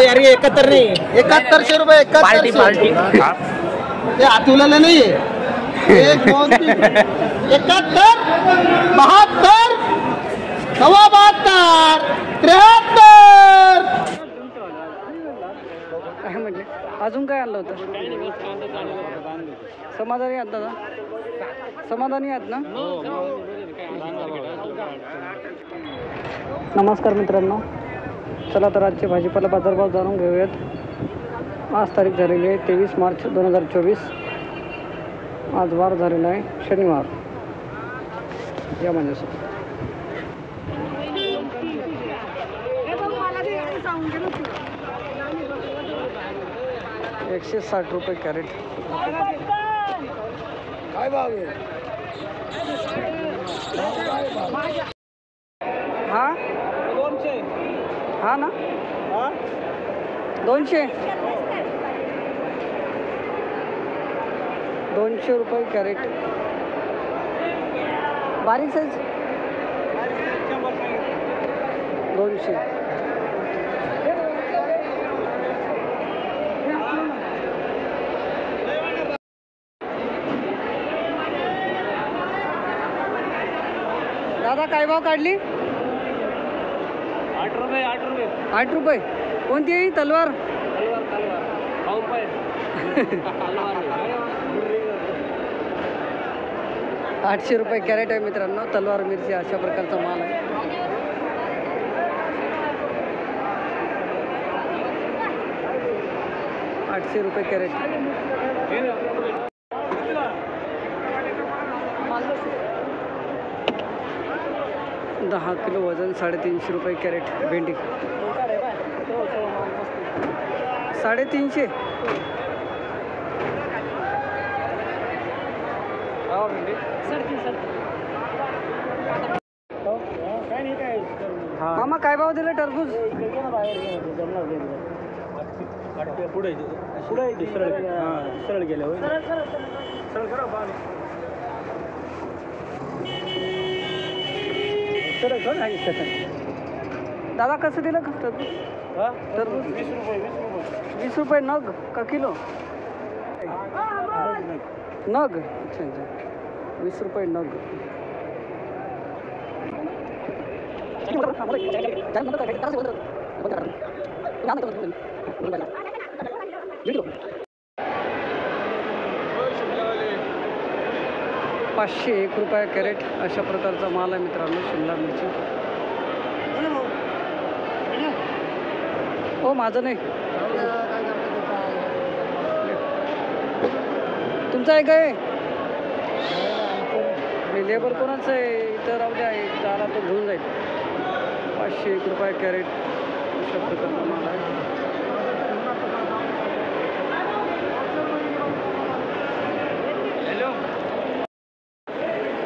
यार 71 नहीं, 7100 रुपये, 7100 ये आतुला नहीं है। 1 2 3 71 72 72 73 काय म्हटले? अजून काय आणलं होतं? समाधानी आहात दादा? समाधानी आहात ना? नमस्कार मित्रांनो, चला तर आजचे भाजीपाला बाजारभाव जाणून घेऊयात. आज तारीख झालेली आहे 23 मार्च 2024. आज वार झालेला आहे शनिवार. या माझ्यासोबत 160 रुपये कॅरेट. काय भाव आहे? हा 200. हा ना, 200 रुपये कॅरेट. बारीक साईज 200. दादा काय भाव काढली? 8 रुपये. 8 रुपये. कोणती आहे? तलवार. 800 रुपये कॅरेट आहे मित्रांनो. तलवार मिरची अशा प्रकारचा माल आहे. ₹800 कॅरेट. 10 किलो वजन, 350 रुपये कॅरेट. भेंडी 350. मामा काय भाव दिले टरबूज? पुढे सरळ गेले होय. दादा कसं दिलं टरबूज? 20 रुपये नग का किलो? नग. अच्छा 20 रुपये नग. ₹501 कॅरेट अशा प्रकारचा माल आहे मित्रांनो. शिमला मिरची. हो माझं नाही, तुमचं आहे काय? लेबर कोणाचं आहे? इथं राहू द्या, त्याला तो घेऊन जाईल. ₹501 कॅरेट अशा प्रकारचा माल आहे.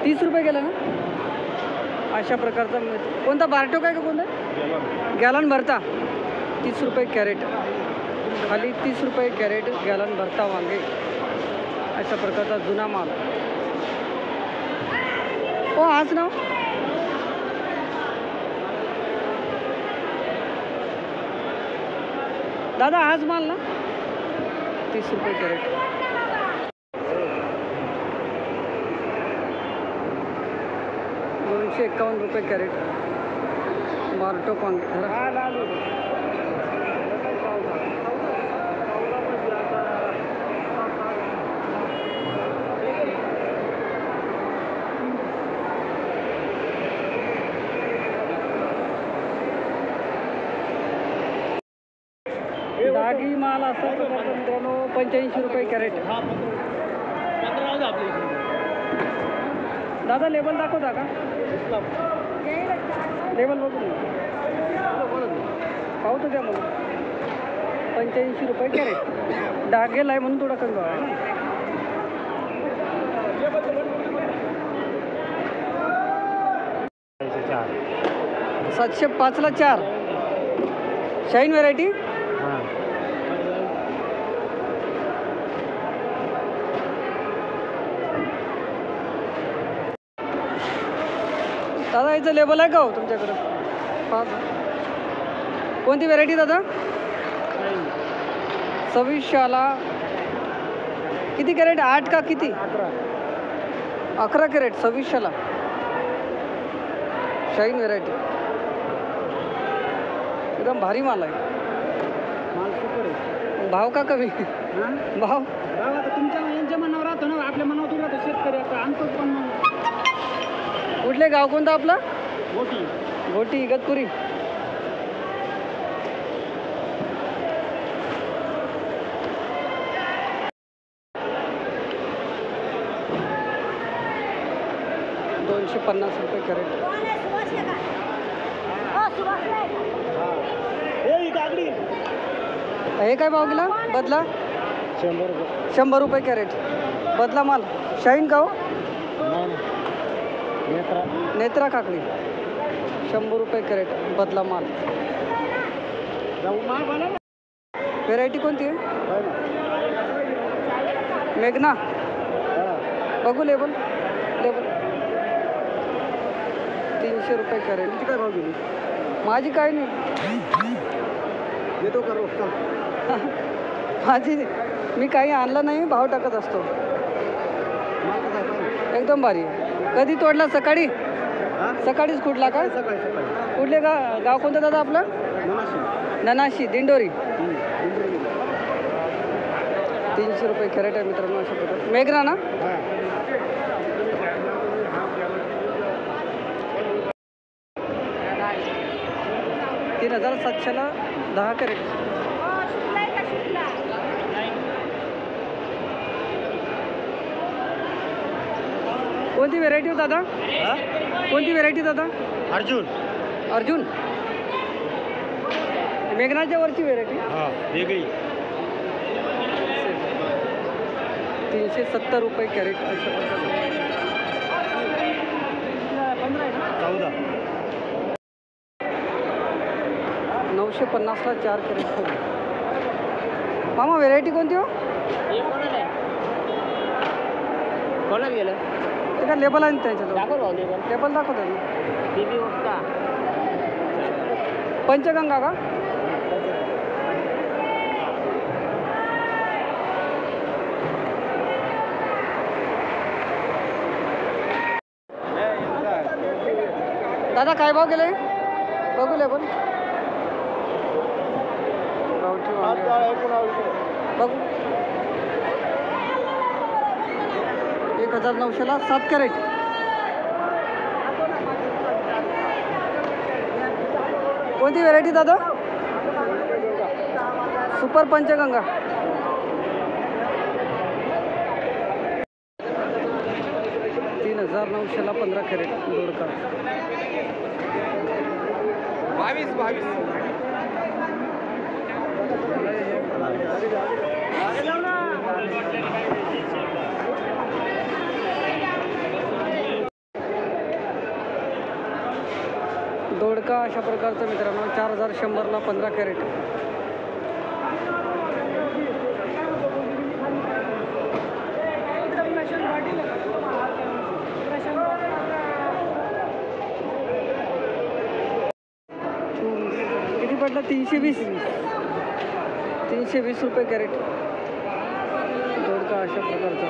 ₹30 गेला ना. अशा प्रकारचा कोणता बारटोक आहे का? कोणता गॅलन भरता? ₹30 कॅरेट. खाली ₹30 कॅरेट गॅलन भरता वांगे अशा प्रकारचा जुना माल. हो आज ना दादा, आज माल ना. ₹30 कॅरेट. ₹251 कॅरेट. मार्टो वांगे डागी माल असा प्रकारचा मित्रांनो. ₹85 कॅरेट. दादा लेबल दाखवता का? लेबल बघू पाहू तर द्या मला. ₹85 कॅरेट. डागेला आहे म्हणून थोडा कमी भाव आहे ना. 705 ला 4. Shine variety. दादा याचं लेबल आहे का हो तुमच्याकडं? कोणती व्हेरायटी दादा? 2600ला किती कॅरेट? 8 का किती? 11 कॅरेट 2600ला शाईन व्हेरायटी. एकदम भारी माल आहे. माल सुपर आहे. भाव का कमी? भाव आता तुमच्या यांच्या मनावर राहतो ना, आपल्या मनावर राहतो. शेतकरी आता आणतोच पण मग. कुठले गाव कोणतं आपलं? मोठी घोटी इगतपुरी. ₹250 कॅरेट. हे काय भाव गेला? बदला 100 रुपये कॅरेट. बदला माल शाईन का हो? नेत्रा काकडी 100 रुपये कॅरेट. बदला माल. व्हेरायटी कोणती आहे? मेघना. बघू लेबल. 300 रुपये कॅरेट. काय भाव गेली? माझी काय नाही. येतो का रोज? माझी मी काही आणलं नाही, भाव टाकत असतो. एकदम भारी. कधी तोडला? सकाळी. सकाळीच कुठला का? सकाळी. कुठले गाव कोणतं दादा आपलं? ननाशी दिंडोरी. 300 रुपये कॅरेट आहे मित्रांनो. अशा प्रकारे मेघना ना. 3700ला 10 कॅरेट. कोणती व्हेरायटी हो दादा? कोणती व्हेरायटी दादा? अर्जुन. मेघनाच्या वरची व्हेरायटी वेगळी. 370 रुपये कॅरेट. अशा प्रकारे 950ला 4 कॅरेट. मामा व्हेरायटी कोणती हो? कोणाला गेलं? ते का लेबल आहे त्यांच्याजवळ? दाखव लेबल दाखवतात ना. पंचगंगा का? दादा काय भाव गेले? बघू लेबल. गावठी वांगे बघू. 1900ला 7 कॅरेट. कोणती व्हेरायटी दादा? सुपर पंचगंगा. 3900ला 15 कॅरेट. दोडका 22. दोडका अशा प्रकारचं मित्रांनो. 4100ला 15 कॅरेट. किती पडलं? 320 रुपये कॅरेट. दोडका अशा प्रकारचा.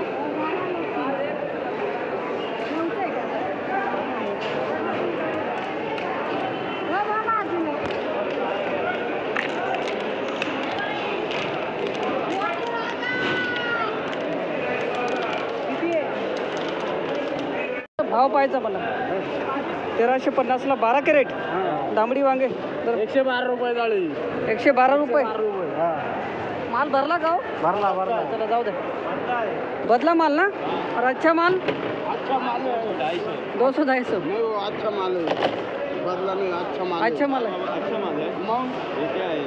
भाव पाहायचा मला. 1350ला 12 कॅरेट. तांबडी वांगे 112 रुपये जाळी. 112 रुपये. माल भरला का हो? भरला. चला जाऊ दे. बदला माल ना. और अच्छा माल? अच्छा माल है 200-250. नहीं, वो अच्छा माल है. बदला नहीं, अच्छा माल. अच्छा माल है. अच्छा माल है. ये क्या है?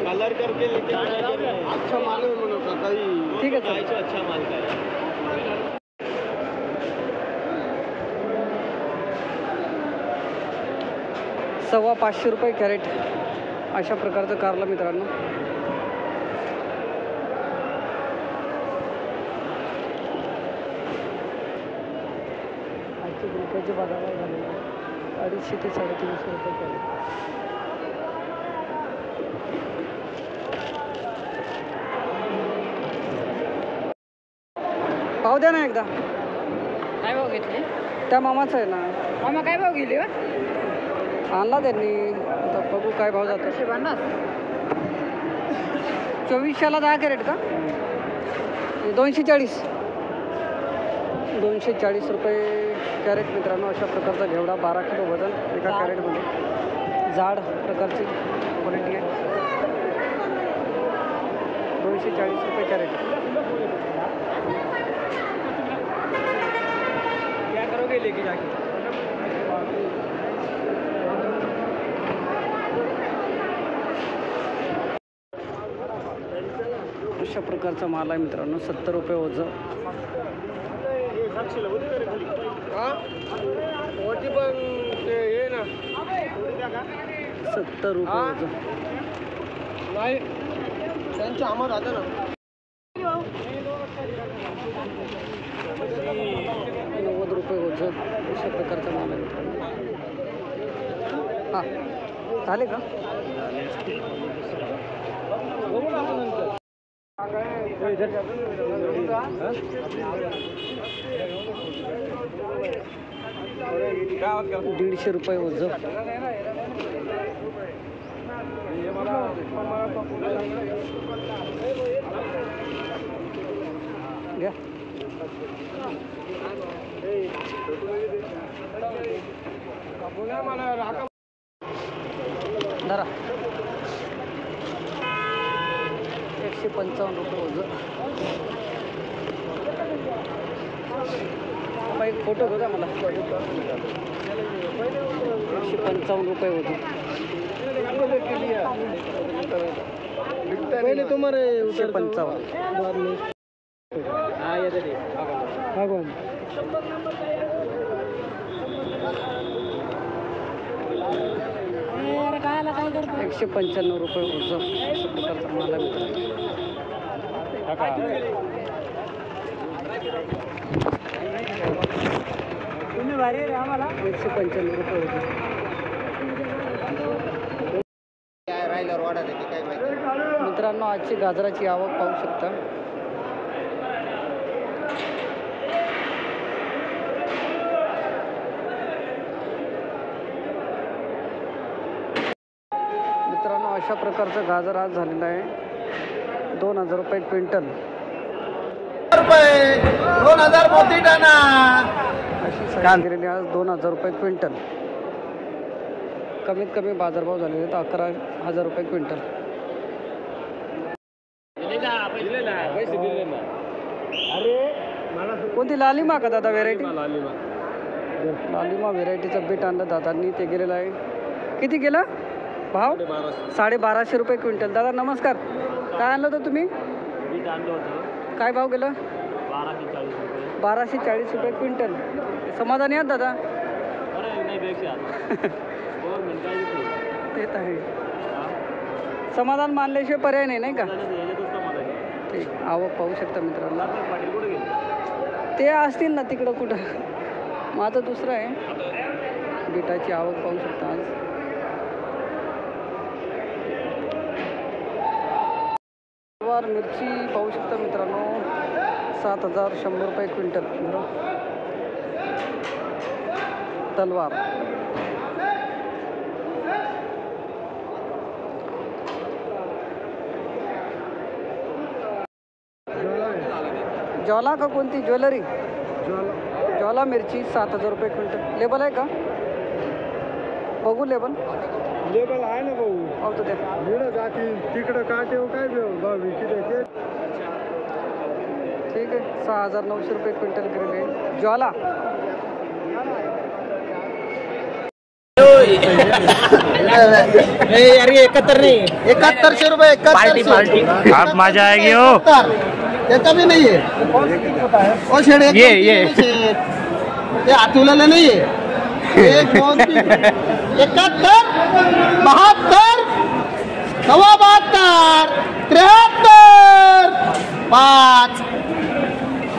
कलर करके लेके अच्छा माल है म्हणून का काही. ठीक है चल. अच्छा माल का है. 550 रुपये कॅरेट. अशा प्रकारचं कारला मित्रांनो. आजचे रुपयाचे बाजारभाव झाले 250 ते 350 रुपये कॅरेट. भाव द्या ना एकदा. काय भाव घेतले त्या मामाचं आहे ना. मामा काय भाव गेले आणला त्यांनी. आता बघू काय भाव जातो. 2400ला 10 कॅरेट का. 240 रुपये कॅरेट मित्रांनो. अशा प्रकारचा घेवडा 12 किलो वजन एका कॅरेटमध्ये. जाड प्रकारची क्वालिटी आहे. 240 रुपये कॅरेट. क्या करोगे लेके जाके. अशा प्रकारचा माल आहे मित्रांनो. 70 रुपये ओझं. 70 रुपये ओझं. नाही त्यांच्या आम्हा राहतं ना. 90 रुपये ओझं. अशा प्रकारचा माल आहे मित्रांनो. हां झाले का. ₹150 रुपये ओझं. घ्या. धरा. 155 रुपये ओझं. एक फोटो बघा मला. 155 रुपये ओझं. पहिले तुम्हारे 155. हाँ ये दे भगवान. 195 रुपये ओझं. अशा प्रकारचा माल आहे. तुम्ही भारी रे आम्हाला. 195 रुपये ओझं. मित्रांनो आजची गाजराची आवक पाहू शकता. मित्रांनो अशा प्रकारचं गाजर आज झालेलं आहे. 2000 रुपये क्विंटल. 2000 मोती टाना. अशी साईज गेलेली आज 2000 रुपये क्विंटल. कमीत कमी बाजारभाव झालेले आहेत 11,000 रुपये क्विंटल. कोणती लालिमा का दादा व्हेरायटी. लालिमा व्हेरायटीचं बीट आणलं दादांनी. ते गेलेलं आहे. किती गेलं भाव. 1250 रुपये क्विंटल. दादा नमस्कार. काय आणलं होतं तुम्ही. काय भाव गेलं. 1240 रुपये क्विंटल. समाधानी आहात दादा. तेच आहे. समाधान मानल्याशिवाय पर्याय नाही का. ठीक. आवक पाहू शकता मित्रांनो. ते असतील ना तिकडं कुठं. माझं दुसरं आहे. बीटाची आवक पाहू शकता आज. मिरची पाहू शकता मित्रांनो. 7100 रुपये क्विंटल. तलवार. ज्वाला का कोणती ज्वेलरी. ज्वाला मिरची 7000 रुपये क्विंटल. लेबल आहे का. बघू लेबल. लेबल आहे ना भाऊ. पावतो द्या. तिकडं काटे काय भाव विकते. ठीक आहे. 6900 रुपये क्विंटल गेलेले. ज्वाला. अरे 71 नहीं. 7100 रुपये. 7100. आप मजा आएगी हो. त्याचा भी नहीं है. ओ शेड ये आतुलाला नहीं है. 1 2 3 71 72 72 73 5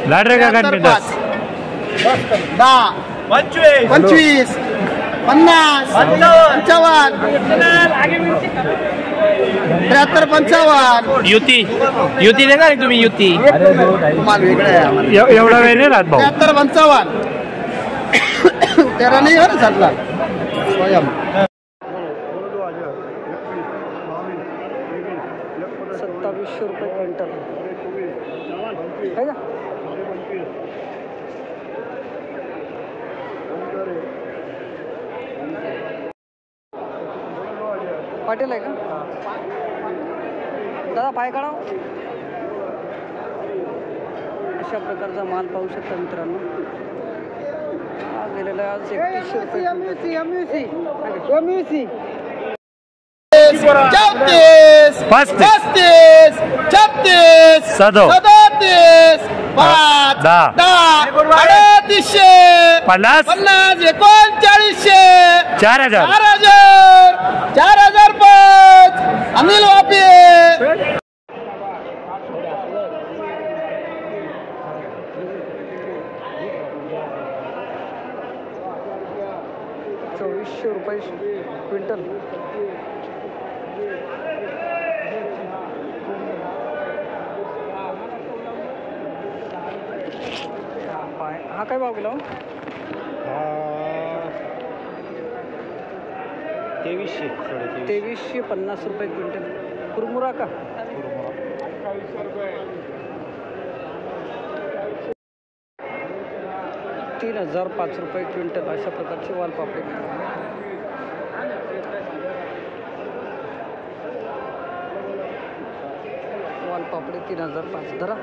लाडरे का गणपती 10 25 50 55 73 55 युती युती देणार आहे तुम्ही युती माल वेगळा आहे आम्हाला. एवढा वेळ नाही राहत भाऊ 73 55 तेरा नाही हो ना सातला स्वयं 2700 रुपये क्विंटल आहे का? पाटील आहे का दादा? पाय काढा. अशा प्रकारचा माल पाहू शकता मित्रांनो. हा गेलेला आज 3100 रुपये. 34 35 36 37 5 10 3800 50 50 3900 4000 4005 अनिल वापे 2400 रुपये क्विंटल. हा काय भाव गेला? 2350 रुपये क्विंटल. कुरमुरा का? 3005 रुपये क्विंटल. अशा प्रकारचे वालपापडी. वालपापडी 3005. धरा.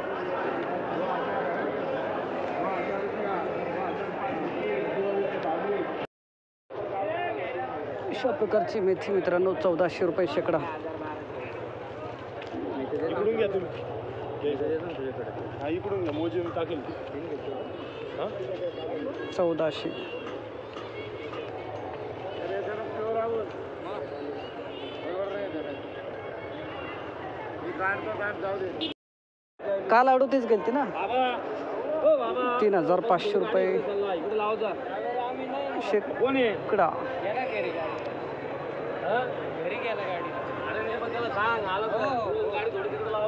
अशा प्रकारची मेथी मित्रांनो 1400 रुपये शेकडा. 1400. काल 38 गेलती ना. 3500 रुपये शेकडा.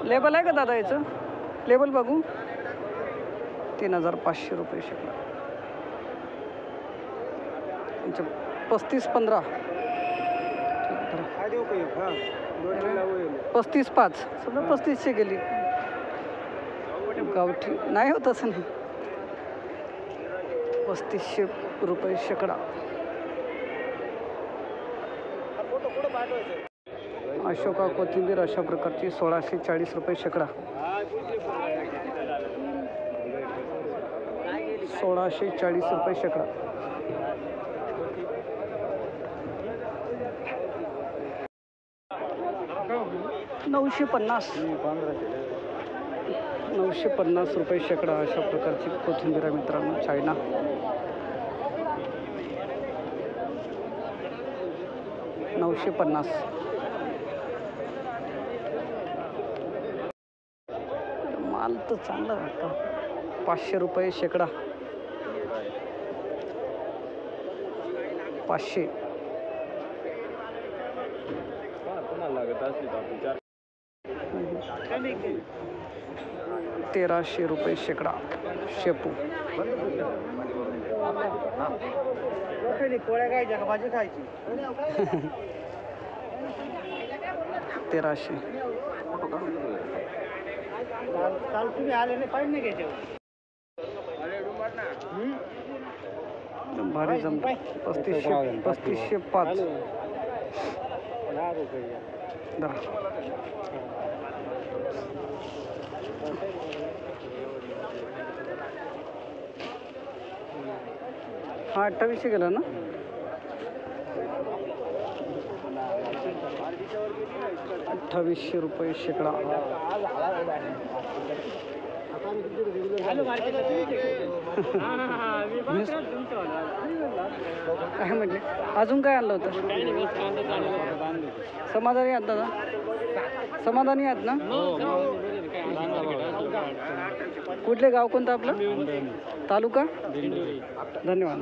लेबल आहे का दादा याचं? लेबल बघू. 3500 रुपये शेकडा. 35-15 35-5 समजा 3500 गेली. गावठी नाही होत असं नाही. 3500 रुपये शेकडा. अशोका कोथिंबीर अशा प्रकारची 1640 रुपये शेकडा. 1640 रुपये शेकडा. $950 रुपये शेकडा. अशा प्रकारची कोथिंबीर आहे मित्रांनो. चायना. $950. माल तर चांगला वाटतं. 500 रुपये शेकडा. 500. 1300 रुपये शेकडा. शेपू. 1300. भारी जम. 3505. हा 2800 गेला ना. 2800 रुपये शेकडा. काय म्हटले? अजून काय आणलं होतं? समाधानी आहात दादा? समाधानी आहात ना? कुठले गाव कोणतं आपलं? तालुका? धन्यवाद.